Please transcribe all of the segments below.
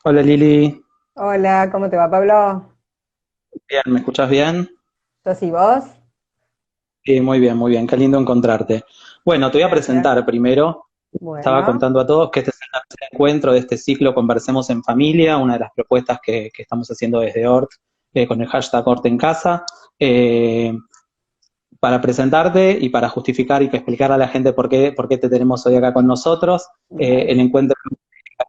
Hola Lili, Hola, ¿cómo te va, Pablo? bien, ¿me escuchás bien? ¿Yo sí vos? Sí, muy bien, qué lindo encontrarte. Bueno, te voy a Gracias. presentar primero. Estaba Bueno, contando a todos que este es el tercer encuentro de este ciclo Conversemos en Familia, una de las propuestas que estamos haciendo desde ORT, con el hashtag ORT en casa, eh, para presentarte y para justificar y que explicar a la gente por qué te tenemos hoy acá con nosotros. El dale. encuentro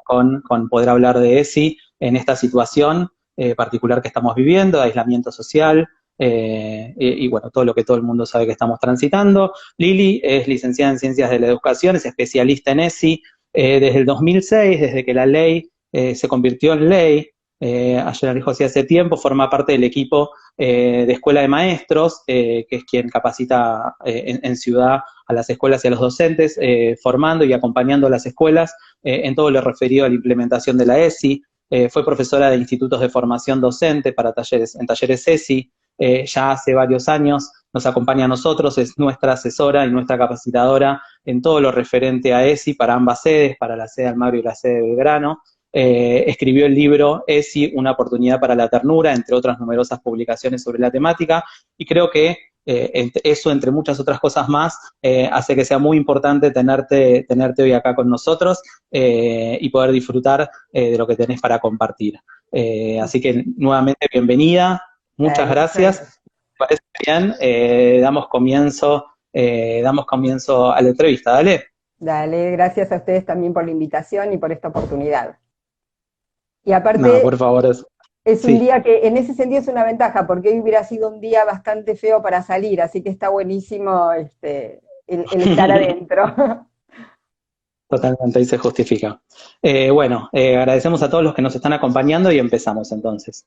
con poder hablar de ESI en esta situación particular que estamos viviendo, de aislamiento social, y bueno, todo lo que todo el mundo sabe que estamos transitando. Lili es licenciada en Ciencias de la Educación, es especialista en ESI desde el 2006, desde que la ley se convirtió en ley. Ayer dijo sí hace tiempo, forma parte del equipo de Escuela de Maestros, que es quien capacita en Ciudad a las escuelas y a los docentes, formando y acompañando a las escuelas en todo lo referido a la implementación de la ESI. Fue profesora de institutos de formación docente para talleres, en talleres ESI, ya hace varios años, nos acompaña a nosotros, es nuestra asesora y nuestra capacitadora en todo lo referente a ESI para ambas sedes, para la sede de Almagro y la sede de Belgrano. Escribió el libro ESI, una oportunidad para la ternura, entre otras numerosas publicaciones sobre la temática, y creo que eso, entre muchas otras cosas más, hace que sea muy importante tenerte hoy acá con nosotros y poder disfrutar de lo que tenés para compartir. Así que nuevamente bienvenida, muchas Dale, muchas gracias. gracias. ¿Te parece bien? Damos comienzo a la entrevista, dale. Dale, gracias a ustedes también por la invitación y por esta oportunidad. Y No, por aparte, favor, es un sí. día que en ese sentido es una ventaja, porque hoy hubiera sido un día bastante feo para salir, así que está buenísimo el estar adentro. Totalmente, ahí se justifica. Bueno, agradecemos a todos los que nos están acompañando y empezamos entonces.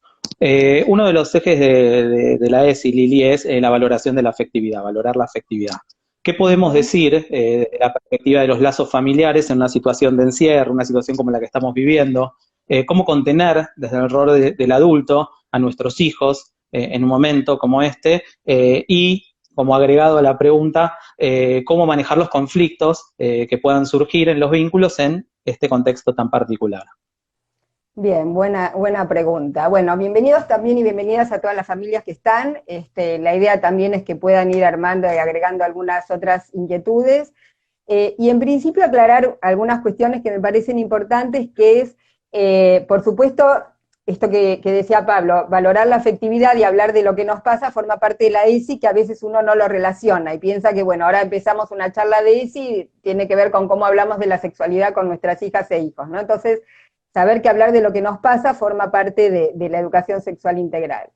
Uno de los ejes de la ESI, Lili, es la valoración de la afectividad, valorar la afectividad. ¿Qué podemos Ujú. decir de la perspectiva de los lazos familiares en una situación de encierro, una situación como la que estamos viviendo? ¿Cómo contener desde el rol del adulto a nuestros hijos en un momento como este? Y como agregado a la pregunta, cómo manejar los conflictos que puedan surgir en los vínculos en este contexto tan particular. Bien, buena pregunta. Bueno, bienvenidos también y bienvenidas a todas las familias que están. La idea también es que puedan ir armando y agregando algunas otras inquietudes. Y en principio aclarar algunas cuestiones que me parecen importantes, que es, por supuesto, esto que decía Pablo, valorar la afectividad y hablar de lo que nos pasa forma parte de la ESI, que a veces uno no lo relaciona y piensa que, bueno, ahora empezamos una charla de ESI, tiene que ver con cómo hablamos de la sexualidad con nuestras hijas e hijos, ¿no? Entonces, saber que hablar de lo que nos pasa forma parte de la educación sexual integral.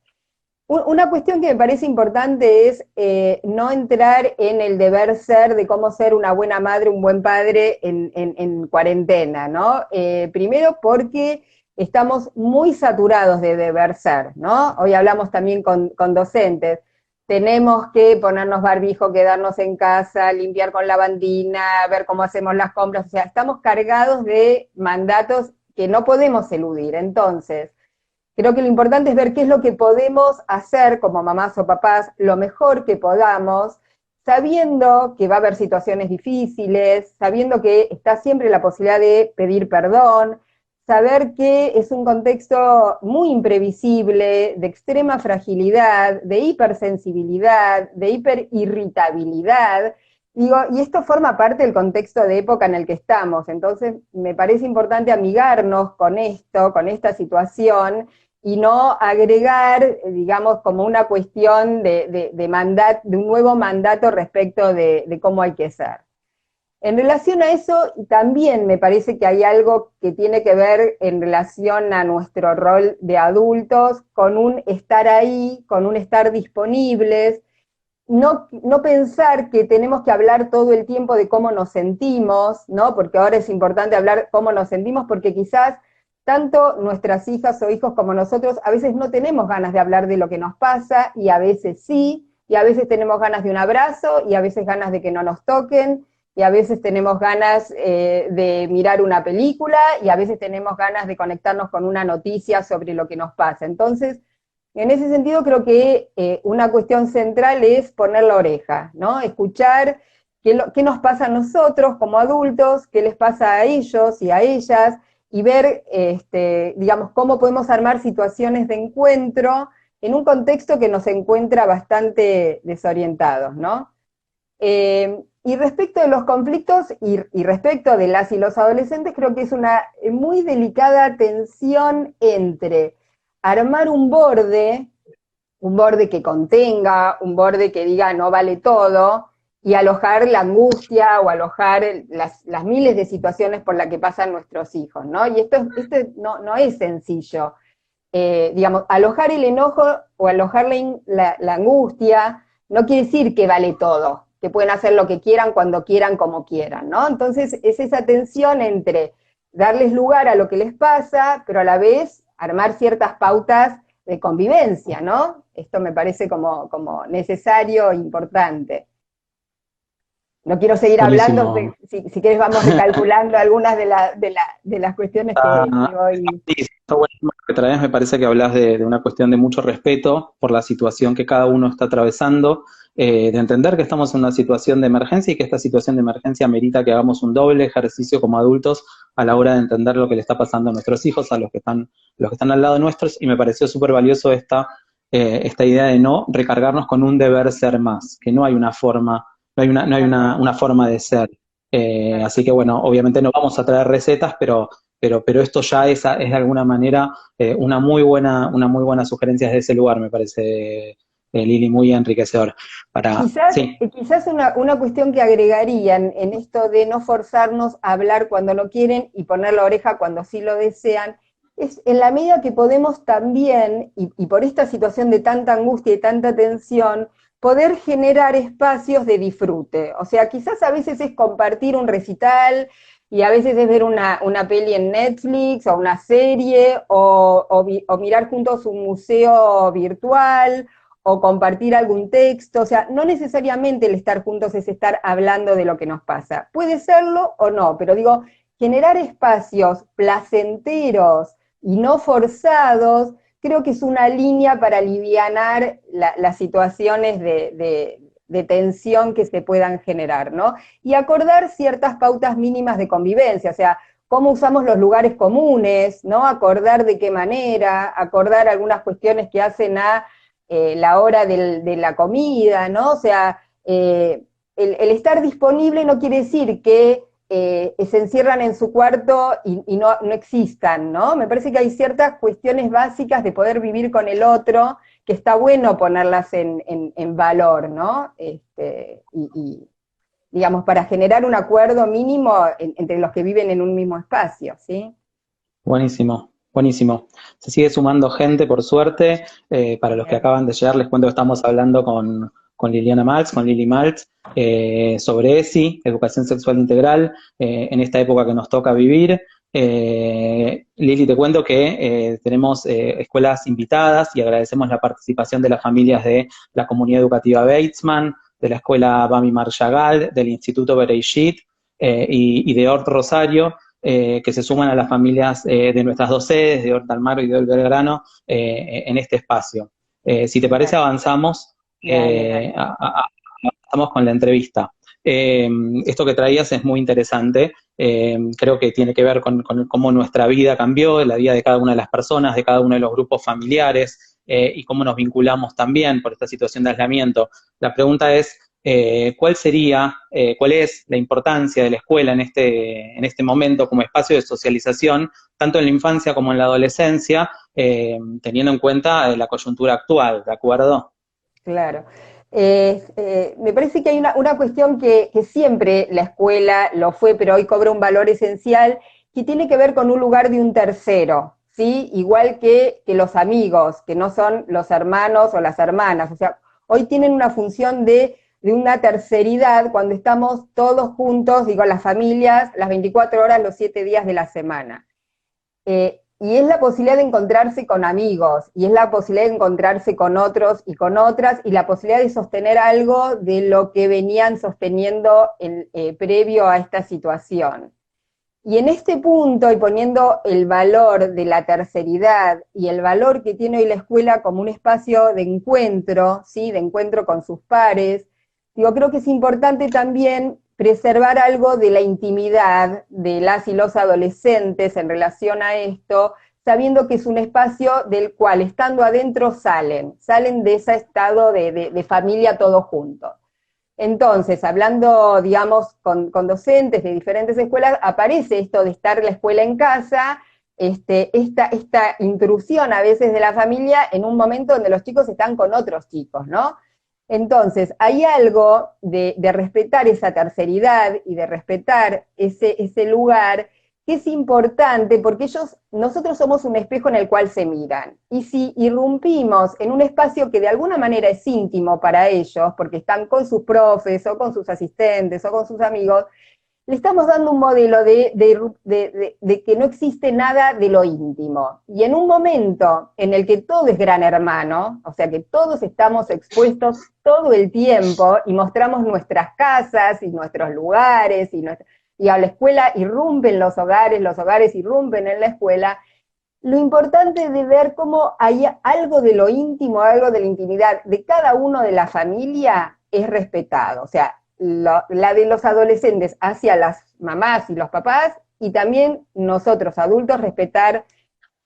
Una cuestión que me parece importante es no entrar en el deber ser de cómo ser una buena madre, un buen padre en cuarentena, ¿no? Primero porque estamos muy saturados de deber ser, ¿no? Hoy hablamos también con docentes. Tenemos que ponernos barbijo, quedarnos en casa, limpiar con lavandina, ver cómo hacemos las compras. O sea, estamos cargados de mandatos que no podemos eludir. Entonces, creo que lo importante es ver qué es lo que podemos hacer como mamás o papás lo mejor que podamos, sabiendo que va a haber situaciones difíciles, sabiendo que está siempre la posibilidad de pedir perdón, saber que es un contexto muy imprevisible, de extrema fragilidad, de hipersensibilidad, de hiperirritabilidad. Digo, y esto forma parte del contexto de época en el que estamos. Entonces, me parece importante amigarnos con esto, con esta situación, y no agregar, digamos, como una cuestión de un nuevo mandato respecto de cómo hay que ser. En relación a eso, también me parece que hay algo que tiene que ver en relación a nuestro rol de adultos, con un estar ahí, con un estar disponibles, no pensar que tenemos que hablar todo el tiempo de cómo nos sentimos, ¿no? Porque ahora es importante hablar cómo nos sentimos, porque quizás tanto nuestras hijas o hijos como nosotros a veces no tenemos ganas de hablar de lo que nos pasa y a veces sí, y a veces tenemos ganas de un abrazo y a veces ganas de que no nos toquen y a veces tenemos ganas de mirar una película y a veces tenemos ganas de conectarnos con una noticia sobre lo que nos pasa. Entonces, en ese sentido, creo que una cuestión central es poner la oreja, ¿no? Escuchar qué nos pasa a nosotros como adultos, qué les pasa a ellos y a ellas, y ver, digamos, cómo podemos armar situaciones de encuentro en un contexto que nos encuentra bastante desorientados, ¿no? Y respecto de los conflictos y respecto de las y los adolescentes, creo que es una muy delicada tensión entre armar un borde que contenga, un borde que diga no vale todo, y alojar la angustia o alojar las miles de situaciones por las que pasan nuestros hijos, ¿no? Y esto no es sencillo. Digamos, alojar el enojo o alojar la angustia no quiere decir que vale todo, que pueden hacer lo que quieran, cuando quieran, como quieran, ¿no? Entonces es esa tensión entre darles lugar a lo que les pasa, pero a la vez armar ciertas pautas de convivencia, ¿no? Esto me parece como necesario e importante. No quiero seguir hablando, Buenísimo. si quieres vamos recalculando algunas de las cuestiones que hoy... Sí, está buenísimo lo que traes, me parece que hablas de una cuestión de mucho respeto por la situación que cada uno está atravesando, de entender que estamos en una situación de emergencia y que esta situación de emergencia amerita que hagamos un doble ejercicio como adultos a la hora de entender lo que le está pasando a nuestros hijos, a los que están al lado nuestros, y me pareció súper valioso esta idea de no recargarnos con un deber ser más, que no hay una forma, una forma de ser. Así que bueno, obviamente no vamos a traer recetas, pero esto ya es de alguna manera una muy buena sugerencia desde ese lugar, me parece, Lili, muy enriquecedor. Sí, Quizás una cuestión que agregaría en esto de no forzarnos a hablar cuando no quieren y poner la oreja cuando sí lo desean, es en la medida que podemos también, y por esta situación de tanta angustia y tanta tensión, poder generar espacios de disfrute. O sea, quizás a veces es compartir un recital, y a veces es ver una peli en Netflix, o una serie, o mirar juntos un museo virtual, o compartir algún texto. O sea, no necesariamente el estar juntos es estar hablando de lo que nos pasa. Puede serlo o no, pero digo, generar espacios placenteros y no forzados, creo que es una línea para alivianar las situaciones de tensión que se puedan generar, ¿no? Y acordar ciertas pautas mínimas de convivencia, o sea, cómo usamos los lugares comunes, ¿no? Acordar de qué manera, acordar algunas cuestiones que hacen a la hora de la comida, ¿no? O sea, el estar disponible no quiere decir que se encierran en su cuarto y no existan, ¿no? Me parece que hay ciertas cuestiones básicas de poder vivir con el otro que está bueno ponerlas en valor, ¿no? Digamos, para generar un acuerdo mínimo entre los que viven en un mismo espacio, ¿sí? buenísimo, buenísimo. Se sigue sumando gente, por suerte. Para los que Bien. acaban de llegar, les cuento que estamos hablando con Liliana Maltz, con Lili Maltz, sobre ESI, Educación Sexual Integral, en esta época que nos toca vivir. Lili, te cuento que tenemos escuelas invitadas y agradecemos la participación de las familias de la Comunidad Educativa Batesman, de la Escuela Bami Marshall, del Instituto Bereshit y de Hort Rosario, que se suman a las familias de nuestras dos sedes, de Horta Almagro y de Belgrano, en este espacio. Si te parece, Bien. avanzamos, Dale. avanzamos con la entrevista. Esto que traías es muy interesante. Creo que tiene que ver con cómo nuestra vida cambió, la vida de cada una de las personas, de cada uno de los grupos familiares, y cómo nos vinculamos también por esta situación de aislamiento. La pregunta es, cuál es la importancia de la escuela en este momento como espacio de socialización, tanto en la infancia como en la adolescencia, teniendo en cuenta la coyuntura actual, ¿de acuerdo? Claro. Me parece que hay una cuestión que siempre la escuela lo fue, pero hoy cobra un valor esencial, que tiene que ver con un lugar de un tercero, ¿sí? Igual que los amigos, que no son los hermanos o las hermanas. O sea, hoy tienen una función de una terceridad cuando estamos todos juntos, digo, las familias, las 24 horas, los 7 días de la semana. Y es la posibilidad de encontrarse con amigos, y es la posibilidad de encontrarse con otros y con otras, y la posibilidad de sostener algo de lo que venían sosteniendo previo a esta situación. Y en este punto, y poniendo el valor de la terceridad y el valor que tiene hoy la escuela como un espacio de encuentro, ¿sí? De encuentro con sus pares, digo, creo que es importante también preservar algo de la intimidad de las y los adolescentes en relación a esto, sabiendo que es un espacio del cual, estando adentro, salen de ese estado de familia todos juntos. Entonces, hablando, digamos, con docentes de diferentes escuelas, aparece esto de estar la escuela en casa, esta intrusión a veces de la familia en un momento donde los chicos están con otros chicos, ¿no? Entonces, hay algo de respetar esa terceridad y de respetar ese lugar que es importante porque nosotros somos un espejo en el cual se miran. Y si irrumpimos en un espacio que de alguna manera es íntimo para ellos, porque están con sus profes o con sus asistentes o con sus amigos, le estamos dando un modelo de que no existe nada de lo íntimo. Y en un momento en el que todo es gran hermano, o sea que todos estamos expuestos todo el tiempo y mostramos nuestras casas y nuestros lugares, y a la escuela irrumpen los hogares irrumpen en la escuela, lo importante de ver cómo hay algo de lo íntimo, algo de la intimidad de cada uno de la familia es respetado. O sea, la de los adolescentes hacia las mamás y los papás, y también nosotros adultos respetar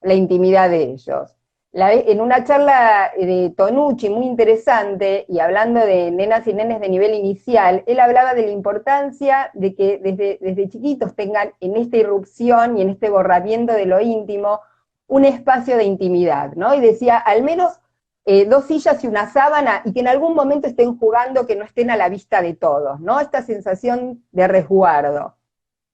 la intimidad de ellos. En una charla de Tonucci muy interesante, y hablando de nenas y nenes de nivel inicial, él hablaba de la importancia de que desde chiquitos tengan en esta irrupción y en este borramiento de lo íntimo un espacio de intimidad, ¿no? Y decía, al menos 2 sillas y una sábana, y que en algún momento estén jugando, que no estén a la vista de todos, ¿no? Esta sensación de resguardo.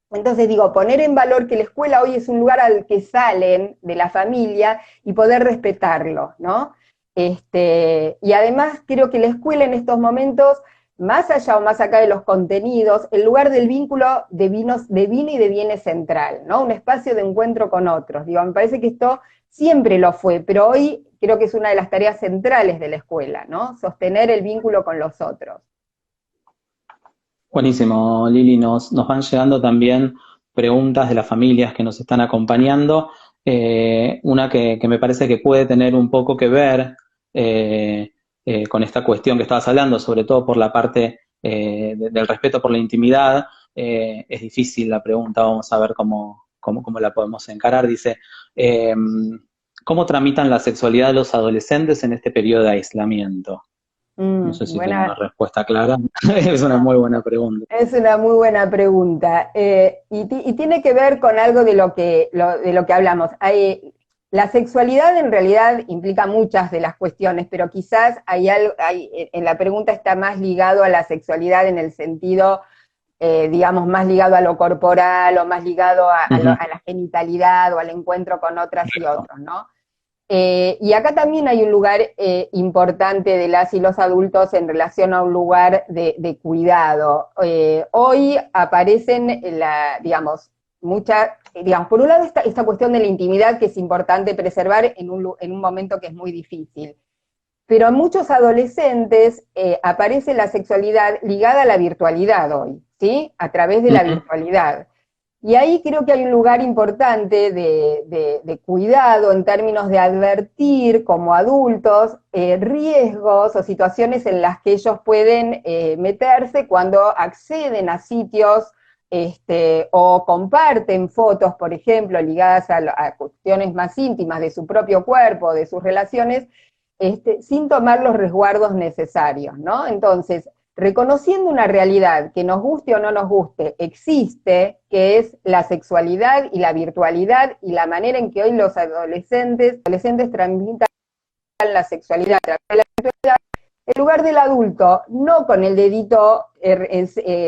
Entonces digo, poner en valor que la escuela hoy es un lugar al que salen de la familia y poder respetarlo, ¿no? Y además creo que la escuela en estos momentos, más allá o más acá de los contenidos, el lugar del vínculo de vino y de bienes central, ¿no? Un espacio de encuentro con otros. Digo, me parece que esto siempre lo fue, pero hoy creo que es una de las tareas centrales de la escuela, ¿no? Sostener el vínculo con los otros. Buenísimo, Lili. Nos van llegando también preguntas de las familias que nos están acompañando. Una que me parece que puede tener un poco que ver con esta cuestión que estabas hablando, sobre todo por la parte del respeto por la intimidad. Es difícil la pregunta, vamos a ver cómo la podemos encarar. Dice, ¿cómo tramitan la sexualidad de los adolescentes en este periodo de aislamiento? No sé si tiene una respuesta clara. Es una muy buena pregunta. Es una muy buena pregunta. Y tiene que ver con algo de lo que hablamos. La sexualidad en realidad implica muchas de las cuestiones, pero quizás en la pregunta está más ligado a la sexualidad en el sentido, digamos, más ligado a lo corporal, o más ligado a la genitalidad, o al encuentro con otras y otros, ¿no? Y acá también hay un lugar importante de las y los adultos en relación a un lugar de cuidado. Hoy aparecen, digamos, por un lado esta cuestión de la intimidad, que es importante preservar en un momento que es muy difícil. Pero en muchos adolescentes aparece la sexualidad ligada a la virtualidad hoy, ¿sí? A través de la virtualidad. Y ahí creo que hay un lugar importante de cuidado en términos de advertir como adultos riesgos o situaciones en las que ellos pueden meterse cuando acceden a sitios o comparten fotos, por ejemplo, ligadas a cuestiones más íntimas de su propio cuerpo, de sus relaciones, sin tomar los resguardos necesarios, ¿no? Entonces, reconociendo una realidad que nos guste o no nos guste, existe, que es la sexualidad y la virtualidad, y la manera en que hoy los adolescentes transmitan la sexualidad, el lugar del adulto, no con el dedito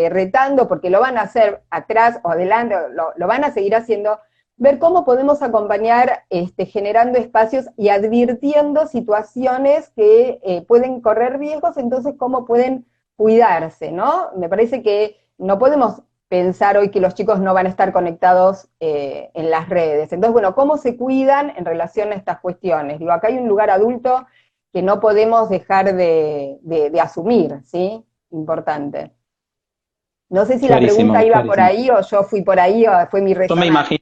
retando, porque lo van a hacer atrás o adelante, lo van a seguir haciendo, ver cómo podemos acompañar generando espacios y advirtiendo situaciones que pueden correr riesgos, entonces cómo pueden cuidarse, ¿no? Me parece que no podemos pensar hoy que los chicos no van a estar conectados en las redes. Entonces, bueno, ¿cómo se cuidan en relación a estas cuestiones? Digo, acá hay un lugar adulto que no podemos dejar de asumir, ¿sí? Importante. No sé si la pregunta iba por ahí, o yo fui por ahí, o fue mi resonancia.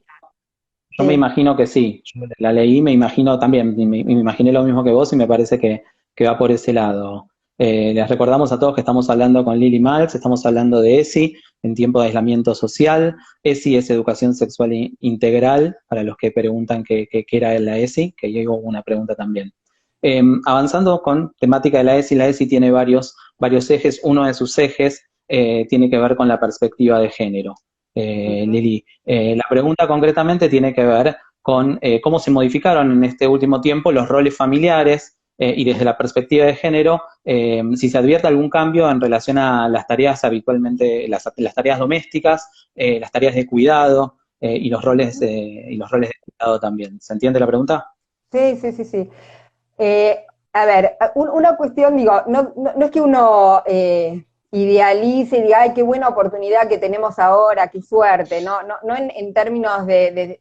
Yo me imagino que sí. Yo la leí, me imagino también, me imaginé lo mismo que vos, y me parece que va por ese lado. Les recordamos a todos que estamos hablando con Lili Maltz, estamos hablando de ESI en tiempo de aislamiento social. ESI es educación sexual integral, para los que preguntan qué era la ESI, que yo hubo una pregunta también. Avanzando con temática de la ESI tiene varios ejes. Uno de sus ejes tiene que ver con la perspectiva de género. Lili, la pregunta concretamente tiene que ver con cómo se modificaron en este último tiempo los roles familiares, y desde la perspectiva de género, si se advierte algún cambio en relación a las tareas habitualmente, las tareas domésticas, las tareas de cuidado, y los roles de cuidado también. ¿Se entiende la pregunta? Sí, sí, sí, sí. A ver, una cuestión, digo, no es que uno idealice y diga, ay, qué buena oportunidad que tenemos ahora, qué suerte, no en términos de,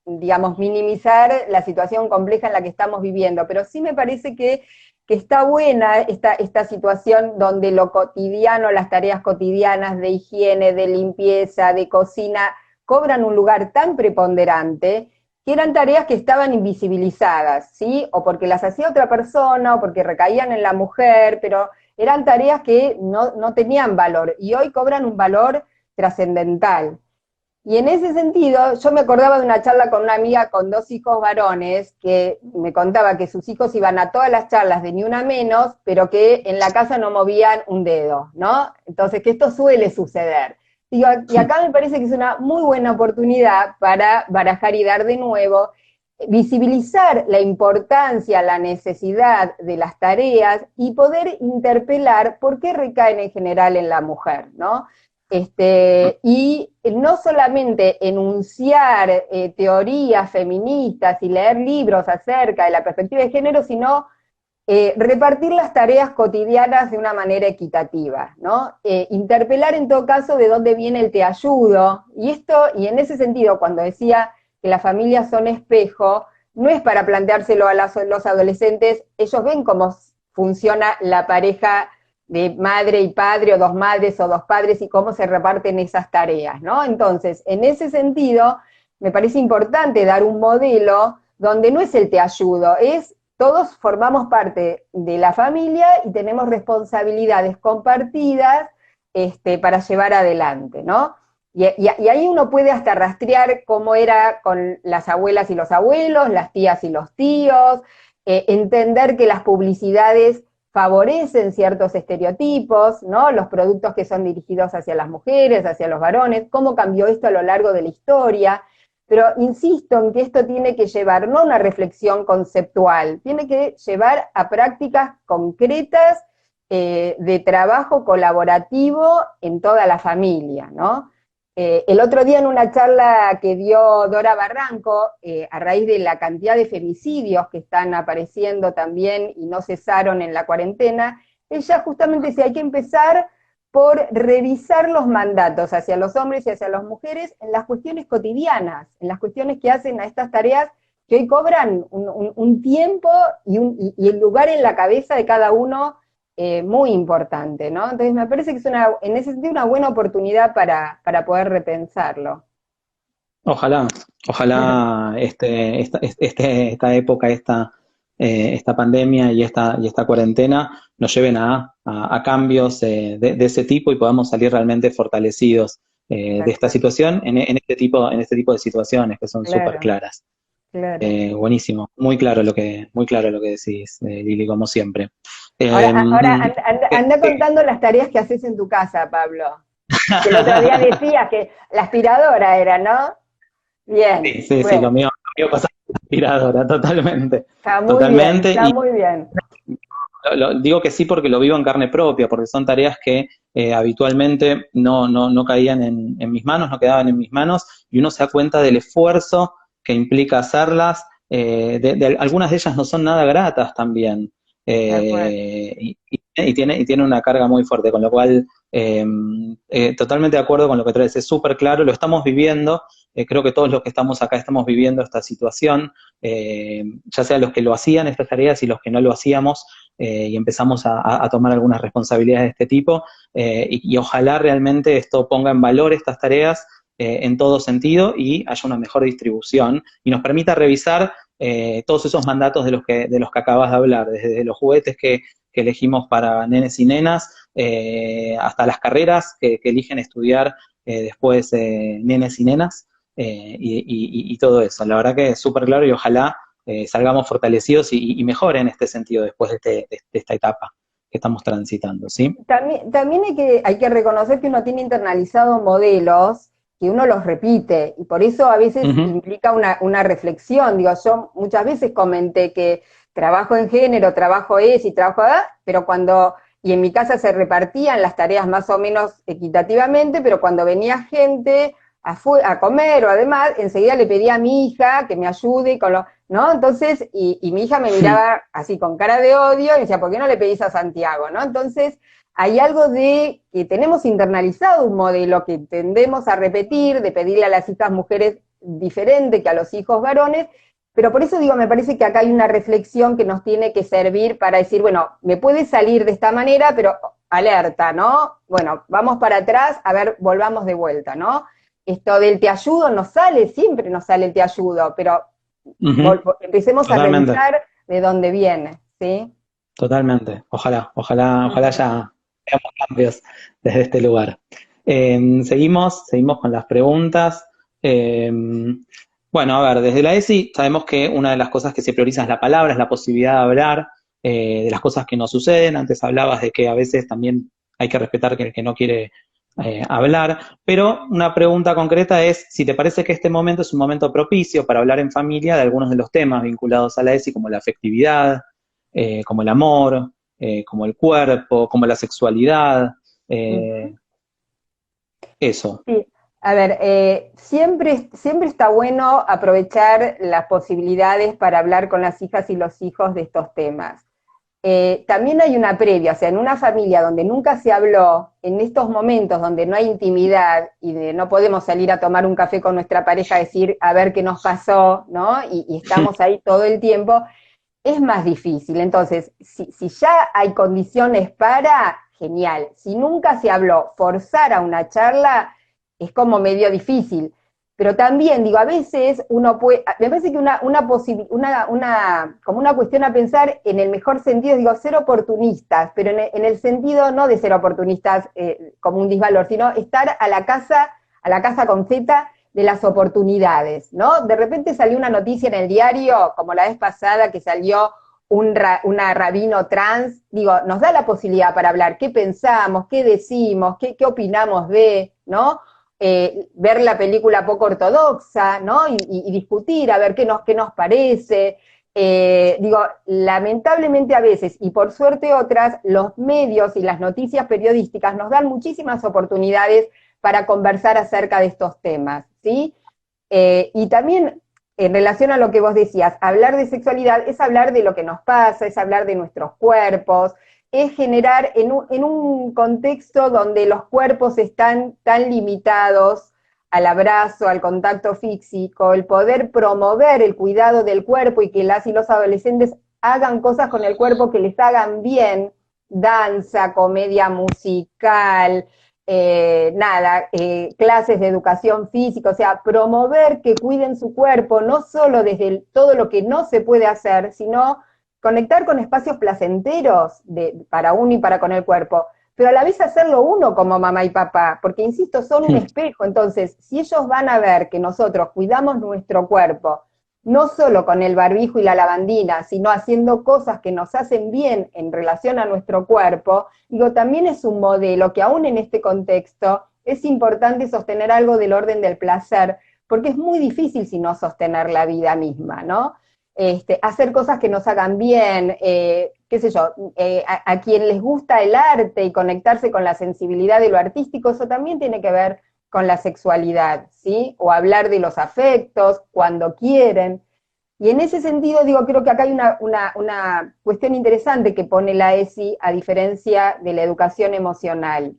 digamos, minimizar la situación compleja en la que estamos viviendo, pero sí me parece que está buena esta situación donde lo cotidiano, las tareas cotidianas de higiene, de limpieza, de cocina, cobran un lugar tan preponderante que eran tareas que estaban invisibilizadas, ¿sí? O porque las hacía otra persona, o porque recaían en la mujer, pero eran tareas que no tenían valor, y hoy cobran un valor trascendental. Y en ese sentido, yo me acordaba de una charla con una amiga con 2 hijos varones, que me contaba que sus hijos iban a todas las charlas de Ni Una Menos, pero que en la casa no movían un dedo, ¿no? Entonces, que esto suele suceder. Digo, y acá me parece que es una muy buena oportunidad para barajar y dar de nuevo, visibilizar la importancia, la necesidad de las tareas y poder interpelar por qué recaen en general en la mujer, ¿no? Y no solamente enunciar teorías feministas y leer libros acerca de la perspectiva de género, sino repartir las tareas cotidianas de una manera equitativa, ¿no? Interpelar en todo caso de dónde viene el te ayudo, y en ese sentido, cuando decía que las familias son espejo, no es para planteárselo a los adolescentes, ellos ven cómo funciona la pareja de madre y padre, o 2 madres o 2 padres, y cómo se reparten esas tareas, ¿no? Entonces, en ese sentido, me parece importante dar un modelo donde no es el te ayudo, es todos formamos parte de la familia y tenemos responsabilidades compartidas para llevar adelante, ¿no? Y ahí uno puede hasta rastrear cómo era con las abuelas y los abuelos, las tías y los tíos, entender que las publicidades favorecen ciertos estereotipos, ¿no? Los productos que son dirigidos hacia las mujeres, hacia los varones, cómo cambió esto a lo largo de la historia. Pero insisto en que esto tiene que llevar no a una reflexión conceptual, tiene que llevar a prácticas concretas de trabajo colaborativo en toda la familia, ¿no? El otro día en una charla que dio Dora Barranco, a raíz de la cantidad de femicidios que están apareciendo también y no cesaron en la cuarentena, ella justamente decía, hay que empezar por revisar los mandatos hacia los hombres y hacia las mujeres en las cuestiones cotidianas, en las cuestiones que hacen a estas tareas que hoy cobran un tiempo y el lugar en la cabeza de cada uno muy importante, ¿no? Entonces me parece que es en ese sentido una buena oportunidad para poder repensarlo. Ojalá esta época, esta pandemia y esta cuarentena nos lleven a cambios de ese tipo y podamos salir realmente fortalecidos de esta situación en este tipo de situaciones que son súper Claro, claras. claro. Buenísimo, muy claro lo que decís, Lili, como siempre. Ahora anda contando las tareas que haces en tu casa, Pablo. Que el otro día decías que la aspiradora era, ¿no? Bien, Sí, bueno, lo mío pasa con la aspiradora, totalmente. está muy bien, Totalmente, está muy bien. digo que sí porque lo vivo en carne propia, porque son tareas que habitualmente no caían en mis manos, no quedaban en mis manos, y uno se da cuenta del esfuerzo que implica hacerlas. Algunas de ellas no son nada gratas también, Tal cual. y tiene una carga muy fuerte, con lo cual totalmente de acuerdo con lo que traes, es súper claro, lo estamos viviendo. Creo que todos los que estamos acá estamos viviendo esta situación, ya sea los que lo hacían estas tareas y los que no lo hacíamos, y empezamos a tomar algunas responsabilidades de este tipo, y ojalá realmente esto ponga en valor estas tareas en todo sentido y haya una mejor distribución y nos permita revisar todos esos mandatos de los que acabas de hablar, desde los juguetes que que elegimos para nenes y nenas, hasta las carreras que eligen estudiar después nenes y nenas, y todo eso. La verdad que es súper claro y ojalá salgamos fortalecidos y mejor en este sentido después de esta etapa que estamos transitando, ¿sí? También hay que reconocer que uno tiene internalizado modelos que uno los repite, y por eso a veces Ujú, implica una reflexión. Digo, yo muchas veces comenté que trabajo en género, trabajo y trabajo pero y en mi casa se repartían las tareas más o menos equitativamente, pero cuando venía gente a comer o además, enseguida le pedía a mi hija que me ayude con ¿no? Entonces, y mi hija me miraba así con cara de odio y decía, ¿por qué no le pedís a Santiago, no? Entonces, hay algo de que tenemos internalizado un modelo que tendemos a repetir, de pedirle a las hijas mujeres diferente que a los hijos varones, pero por eso digo, me parece que acá hay una reflexión que nos tiene que servir para decir, bueno, me puede salir de esta manera, pero alerta, ¿no? Bueno, vamos para atrás, a ver, volvamos de vuelta, ¿no? Esto del te ayudo nos sale, siempre nos sale el te ayudo, pero ujú, empecemos a totalmente. revisar de dónde viene, ¿sí? Totalmente. Ojalá Ujú. ya veamos cambios desde este lugar. Seguimos con las preguntas. Eh, bueno, a ver, desde la ESI sabemos que una de las cosas que se prioriza es la palabra, es la posibilidad de hablar de las cosas que nos suceden. Antes hablabas de que a veces también hay que respetar que el que no quiere hablar, pero una pregunta concreta es si te parece que este momento es un momento propicio para hablar en familia de algunos de los temas vinculados a la ESI, como la afectividad, como el amor, como el cuerpo, como la sexualidad, Ujú. eh, eso. Sí, a ver, siempre está bueno aprovechar las posibilidades para hablar con las hijas y los hijos de estos temas. También hay una previa, o sea, en una familia donde nunca se habló, en estos momentos donde no hay intimidad y no podemos salir a tomar un café con nuestra pareja a decir a ver qué nos pasó, ¿no? Y estamos ahí todo el tiempo, es más difícil. Entonces, si ya hay condiciones para, genial. Si nunca se habló, forzar a una charla es como medio difícil. Pero también, digo, a veces uno puede, me parece que como una cuestión a pensar en el mejor sentido, digo, ser oportunistas, pero en el sentido no de ser oportunistas como un disvalor, sino estar a la casa con Z de las oportunidades, ¿no? De repente salió una noticia en el diario, como la vez pasada que salió una rabino trans, digo, nos da la posibilidad para hablar qué pensamos, qué decimos, qué opinamos de, ¿no? Ver la película poco ortodoxa, ¿no? Y discutir, a ver qué nos parece. Digo, lamentablemente a veces, y por suerte otras, los medios y las noticias periodísticas nos dan muchísimas oportunidades para conversar acerca de estos temas, ¿sí? Y también, en relación a lo que vos decías, hablar de sexualidad es hablar de lo que nos pasa, es hablar de nuestros cuerpos, es generar en un contexto donde los cuerpos están tan limitados al abrazo, al contacto físico, el poder promover el cuidado del cuerpo y que las y los adolescentes hagan cosas con el cuerpo que les hagan bien, danza, comedia musical, clases de educación física, o sea, promover que cuiden su cuerpo, no solo desde todo lo que no se puede hacer, sino conectar con espacios placenteros para uno y para con el cuerpo, pero a la vez hacerlo uno como mamá y papá, porque insisto, son un espejo, entonces, si ellos van a ver que nosotros cuidamos nuestro cuerpo, no solo con el barbijo y la lavandina, sino haciendo cosas que nos hacen bien en relación a nuestro cuerpo, digo, también es un modelo que aún en este contexto es importante sostener algo del orden del placer, porque es muy difícil si no sostener la vida misma, ¿no? Hacer cosas que nos hagan bien, qué sé yo, a quien les gusta el arte y conectarse con la sensibilidad de lo artístico, eso también tiene que ver con la sexualidad, ¿sí? O hablar de los afectos cuando quieren. Y en ese sentido, digo, creo que acá hay una cuestión interesante que pone la ESI a diferencia de la educación emocional.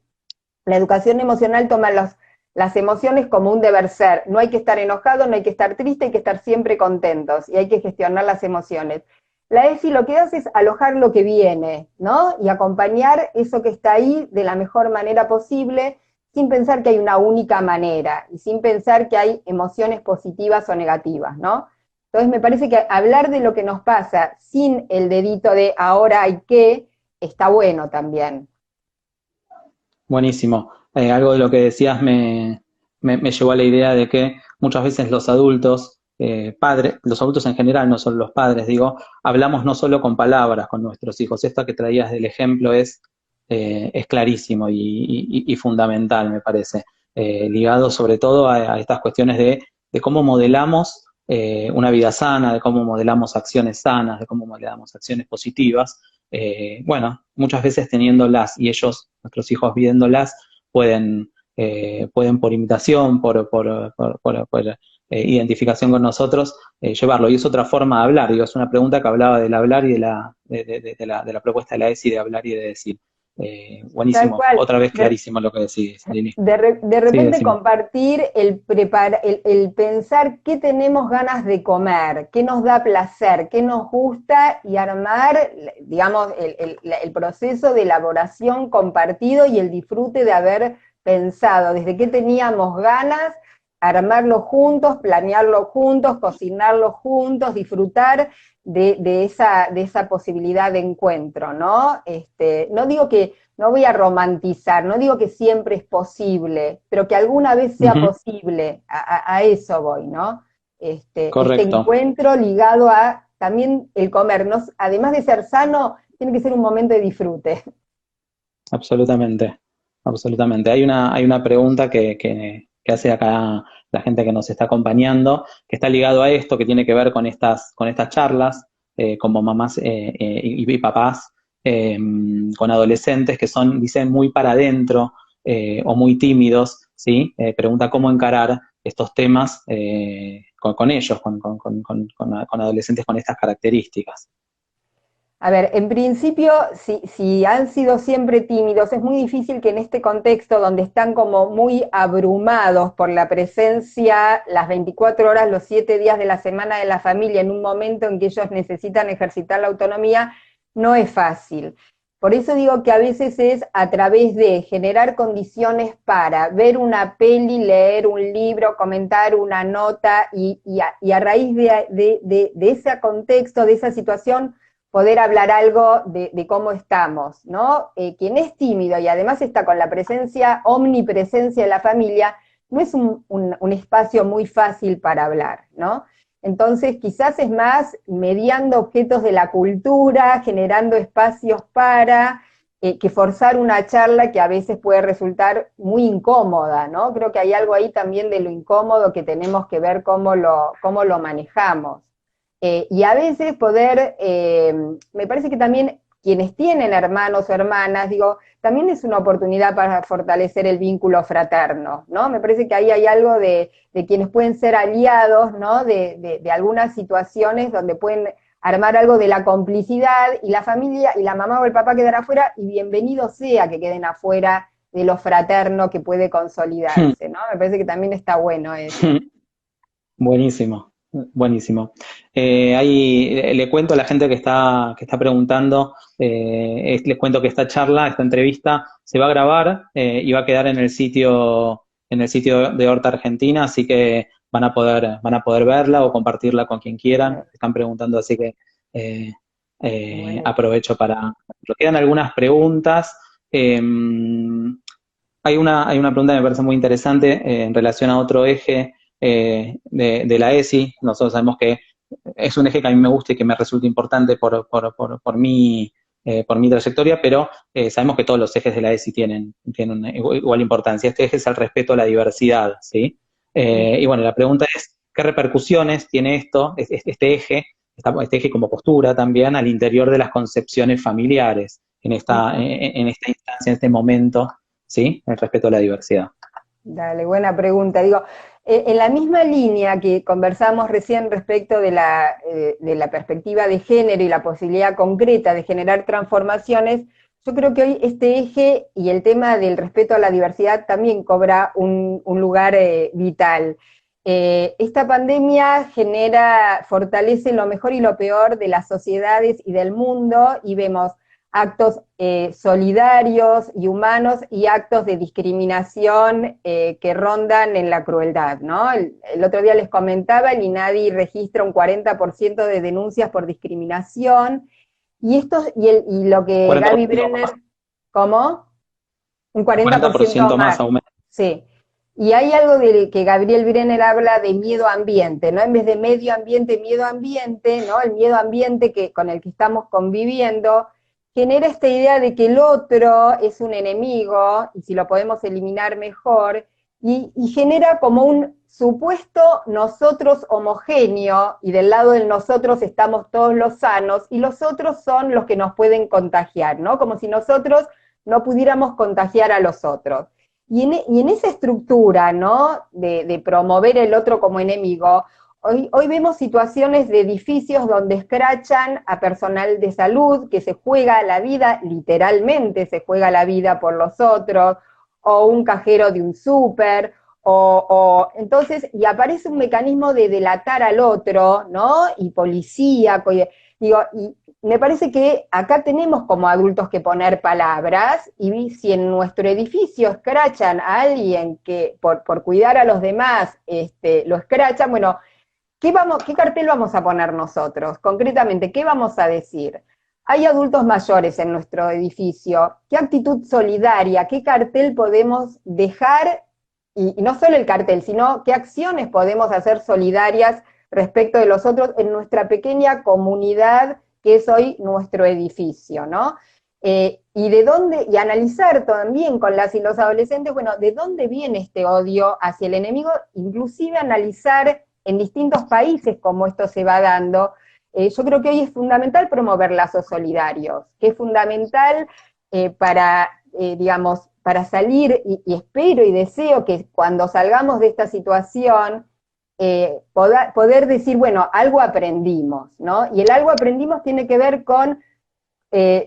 La educación emocional toma las emociones como un deber ser. No hay que estar enojado, no hay que estar triste, hay que estar siempre contentos y hay que gestionar las emociones. La ESI lo que hace es alojar lo que viene, ¿no? Y acompañar eso que está ahí de la mejor manera posible, sin pensar que hay una única manera y sin pensar que hay emociones positivas o negativas, ¿no? Entonces me parece que hablar de lo que nos pasa sin el dedito de ahora hay que, está bueno también. Buenísimo. Algo de lo que decías me llevó a la idea de que muchas veces los adultos, padres, los adultos en general, no solo los padres, digo, hablamos no solo con palabras con nuestros hijos. Esto que traías del ejemplo es clarísimo y fundamental, me parece. Ligado sobre todo a estas cuestiones de cómo modelamos una vida sana, de cómo modelamos acciones sanas, de cómo modelamos acciones positivas. Bueno, muchas veces teniéndolas y ellos, nuestros hijos viéndolas, pueden por imitación, por identificación con nosotros, llevarlo. Y es otra forma de hablar. Digo, es una pregunta que hablaba del hablar y de la propuesta de la ESI de hablar y de decir. Tal Buenísimo. cual. Otra vez clarísimo lo que decís, Lili. De Sí, repente decime. compartir el pensar qué tenemos ganas de comer, qué nos da placer, qué nos gusta y armar, digamos, el proceso de elaboración compartido y el disfrute de haber pensado desde qué teníamos ganas, armarlo juntos, planearlo juntos, cocinarlo juntos, disfrutar de esa posibilidad de encuentro, ¿no? No digo que no voy a romantizar, no digo que siempre es posible, pero que alguna vez sea Ujú, posible, a eso voy, ¿no? Este correcto. encuentro ligado a también el comer, ¿no? Además de ser sano, tiene que ser un momento de disfrute. Absolutamente, absolutamente. Hay una pregunta que hace acá la gente que nos está acompañando, que está ligado a esto, que tiene que ver con estas charlas, como mamás y papás, eh, con adolescentes que son, dicen, muy para adentro o muy tímidos, ¿sí? Pregunta cómo encarar estos temas con ellos, con adolescentes con estas características. A ver, en principio, si han sido siempre tímidos, es muy difícil que en este contexto donde están como muy abrumados por la presencia las 24 horas, los 7 días de la semana de la familia, en un momento en que ellos necesitan ejercitar la autonomía, no es fácil. Por eso digo que a veces es a través de generar condiciones para ver una peli, leer un libro, comentar una nota y a raíz de ese contexto, de esa situación, poder hablar algo de cómo estamos, ¿no? Quien es tímido y además está con la presencia, omnipresencia de la familia, no es un espacio muy fácil para hablar, ¿no? Entonces quizás es más mediando objetos de la cultura, generando espacios para, que forzar una charla que a veces puede resultar muy incómoda, ¿no? Creo que hay algo ahí también de lo incómodo que tenemos que ver cómo lo manejamos. Y a veces poder, me parece que también quienes tienen hermanos o hermanas, digo, también es una oportunidad para fortalecer el vínculo fraterno, ¿no? Me parece que ahí hay algo de quienes pueden ser aliados, ¿no? De algunas situaciones donde pueden armar algo de la complicidad y la familia y la mamá o el papá quedar afuera y bienvenido sea que queden afuera de lo fraterno que puede consolidarse, ¿no? Me parece que también está bueno eso. Buenísimo, buenísimo. Ahí le cuento a la gente que está preguntando, les cuento que esta charla, esta entrevista, se va a grabar y va a quedar en el sitio de Horta Argentina, así que van a poder verla o compartirla con quien quieran. Están preguntando, así que eh, Bueno. aprovecho para. Pero quedan algunas preguntas. Eh, hay una pregunta que me parece muy interesante en relación a otro eje de la ESI. Nosotros sabemos que es un eje que a mí me gusta y que me resulta importante por mi trayectoria, pero sabemos que todos los ejes de la ESI tienen una igual importancia. Este eje es el respeto a la diversidad, ¿sí? Y bueno, la pregunta es, ¿qué repercusiones tiene este eje como postura también al interior de las concepciones familiares en esta instancia, en este momento? ¿Sí? El respeto a la diversidad. Dale, buena pregunta. Digo, en la misma línea que conversamos recién respecto de la perspectiva de género y la posibilidad concreta de generar transformaciones, yo creo que hoy este eje y el tema del respeto a la diversidad también cobra un lugar vital. Esta pandemia fortalece lo mejor y lo peor de las sociedades y del mundo y vemos actos solidarios y humanos y actos de discriminación que rondan en la crueldad, ¿no? El otro día les comentaba, el INADI registra un 40% de denuncias por discriminación Y lo que Gaby 40% Brenner, más. ¿cómo? Un 40% 40% más, más aumento. sí. Y hay algo de que Gabriel Brenner habla de miedo ambiente, ¿no? En vez de medio ambiente, miedo ambiente, ¿no? El miedo ambiente con el que estamos conviviendo genera esta idea de que el otro es un enemigo, y si lo podemos eliminar mejor, y genera como un supuesto nosotros homogéneo, y del lado del nosotros estamos todos los sanos, y los otros son los que nos pueden contagiar, ¿no? Como si nosotros no pudiéramos contagiar a los otros. Y en esa estructura, ¿no? De promover el otro como enemigo, hoy vemos situaciones de edificios donde escrachan a personal de salud que se juega la vida, literalmente se juega la vida por los otros, o un cajero de un súper, entonces, y aparece un mecanismo de delatar al otro, ¿no? Y policíaco, y me parece que acá tenemos como adultos que poner palabras, y si en nuestro edificio escrachan a alguien que por cuidar a los demás lo escrachan, bueno, ¿qué cartel vamos a poner nosotros? Concretamente, ¿qué vamos a decir? Hay adultos mayores en nuestro edificio. ¿Qué actitud solidaria, qué cartel podemos dejar? Y no solo el cartel, sino qué acciones podemos hacer solidarias respecto de los otros en nuestra pequeña comunidad que es hoy nuestro edificio, ¿no? Y analizar también con las y los adolescentes, bueno, ¿de dónde viene este odio hacia el enemigo? Inclusive analizar en distintos países cómo esto se va dando. Yo creo que hoy es fundamental promover lazos solidarios, que es fundamental digamos, para salir, y espero y deseo que cuando salgamos de esta situación, poder decir, bueno, algo aprendimos, ¿no? Y el algo aprendimos tiene que ver con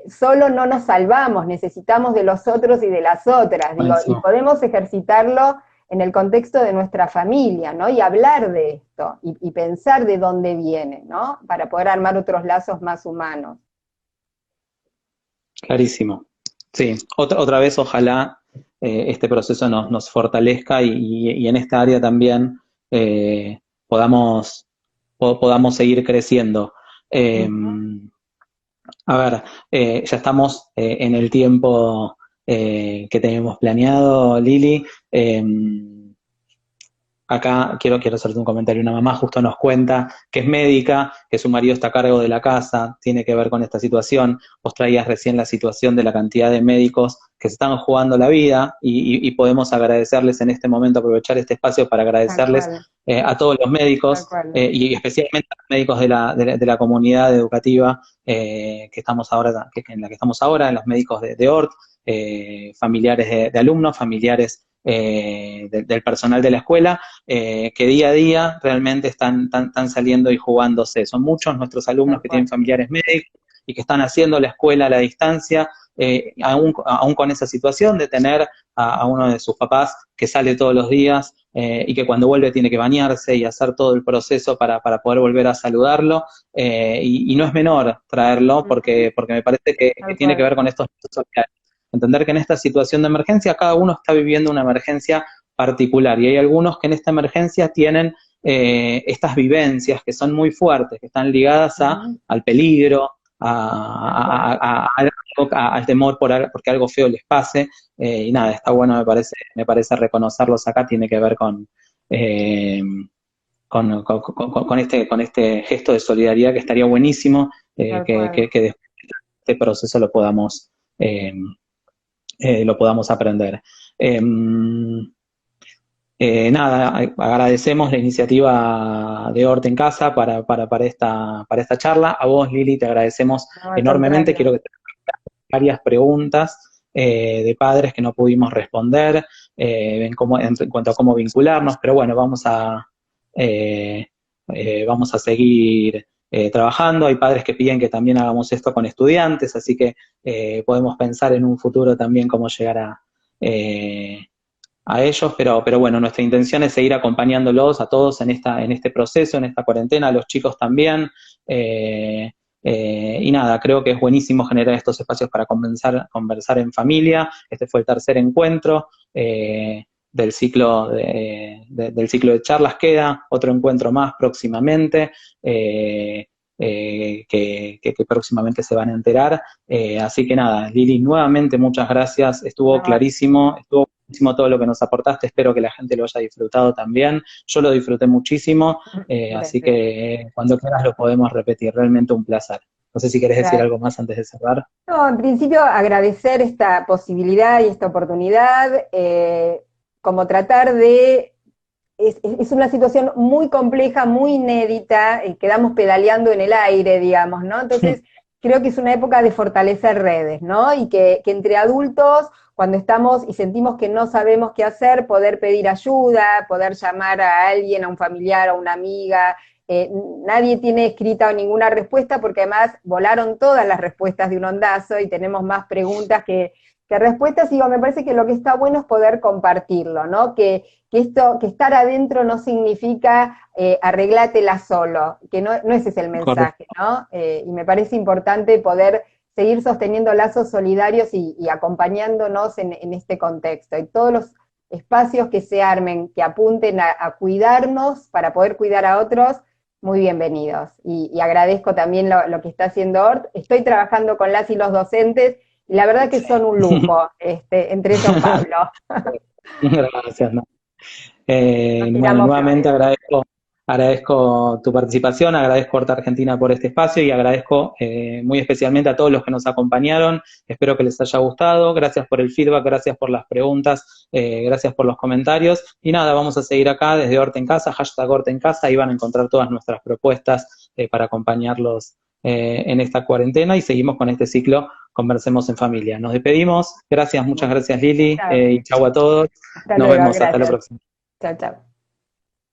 solo no nos salvamos, necesitamos de los otros y de las otras, digo, y podemos ejercitarlo en el contexto de nuestra familia, ¿no? Y hablar de esto, y pensar de dónde viene, ¿no? Para poder armar otros lazos más humanos. Clarísimo. Sí, otra vez ojalá este proceso nos fortalezca y en esta área también podamos seguir creciendo. A ver, ya estamos en el tiempo que tenemos planeado, Lili. Acá quiero hacerte un comentario. Una mamá justo nos cuenta que es médica, que su marido está a cargo de la casa, tiene que ver con esta situación. Vos traías recién la situación de la cantidad de médicos que se están jugando la vida y podemos agradecerles en este momento, aprovechar este espacio para agradecerles a todos los médicos y especialmente a los médicos de la comunidad educativa que estamos ahora, en la que estamos ahora, en los médicos de ORT, familiares de alumnos, familiares del personal de la escuela, que día a día realmente están saliendo y jugándose. Son muchos nuestros alumnos que tienen familiares médicos y que están haciendo la escuela a la distancia, aún con esa situación de tener a uno de sus papás que sale todos los días y que cuando vuelve tiene que bañarse y hacer todo el proceso para poder volver a saludarlo, y no es menor traerlo porque me parece que tiene que ver con estos sociales. Entender que en esta situación de emergencia cada uno está viviendo una emergencia particular y hay algunos que en esta emergencia tienen estas vivencias que son muy fuertes, que están ligadas al peligro, al temor porque algo feo les pase, y nada, está bueno, me parece reconocerlos acá, tiene que ver con este gesto de solidaridad que estaría buenísimo que después de este proceso lo podamos aprender. Nada, agradecemos la iniciativa de Orte en Casa para esta charla. A vos, Lili, te agradecemos enormemente. Quiero que te hagas varias preguntas de padres que no pudimos responder en cuanto a cómo vincularnos, pero bueno, vamos a seguir trabajando. Hay padres que piden que también hagamos esto con estudiantes, así que podemos pensar en un futuro también cómo llegar a ellos, pero bueno, nuestra intención es seguir acompañándolos a todos en este proceso, en esta cuarentena, a los chicos también, y nada, creo que es buenísimo generar estos espacios para conversar en familia. Este fue el tercer encuentro del ciclo de charlas. Queda otro encuentro más próximamente, que próximamente se van a enterar. Así que nada, Lili, nuevamente muchas gracias, estuvo clarísimo todo lo que nos aportaste, espero que la gente lo haya disfrutado también, yo lo disfruté muchísimo, así que cuando quieras lo podemos repetir, realmente un placer. No sé si querés decir algo más antes de cerrar. No, en principio agradecer esta posibilidad y esta oportunidad, como tratar de... Es una situación muy compleja, muy inédita, quedamos pedaleando en el aire, digamos, ¿no? Entonces, creo que es una época de fortalecer redes, ¿no? Y que entre adultos, cuando estamos y sentimos que no sabemos qué hacer, poder pedir ayuda, poder llamar a alguien, a un familiar, a una amiga. Nadie tiene escrita ninguna respuesta porque además volaron todas las respuestas de un ondazo y tenemos más preguntas que respuestas. Y digo, me parece que lo que está bueno es poder compartirlo, ¿no? Que estar adentro no significa arreglátela solo, que no ese es el mensaje, ¿no? Y me parece importante poder seguir sosteniendo lazos solidarios y acompañándonos en este contexto. Y todos los espacios que se armen, que apunten a cuidarnos para poder cuidar a otros, muy bienvenidos. Y agradezco también lo que está haciendo ORT. Estoy trabajando con las y los docentes, y la verdad que son un lujo, entre ellos Pablo. Gracias, ¿no? Bueno, nuevamente agradezco tu participación, agradezco a Horta Argentina por este espacio y agradezco muy especialmente a todos los que nos acompañaron. Espero que les haya gustado. Gracias por el feedback, gracias por las preguntas, gracias por los comentarios. Y nada, vamos a seguir acá desde Horta en Casa, #Horta en Casa, y van a encontrar todas nuestras propuestas para acompañarlos en esta cuarentena, y seguimos con este ciclo Conversemos en Familia. Nos despedimos. Gracias, muchas gracias Lili, y chau a todos. Nos vemos, hasta la próxima. Chao, chao.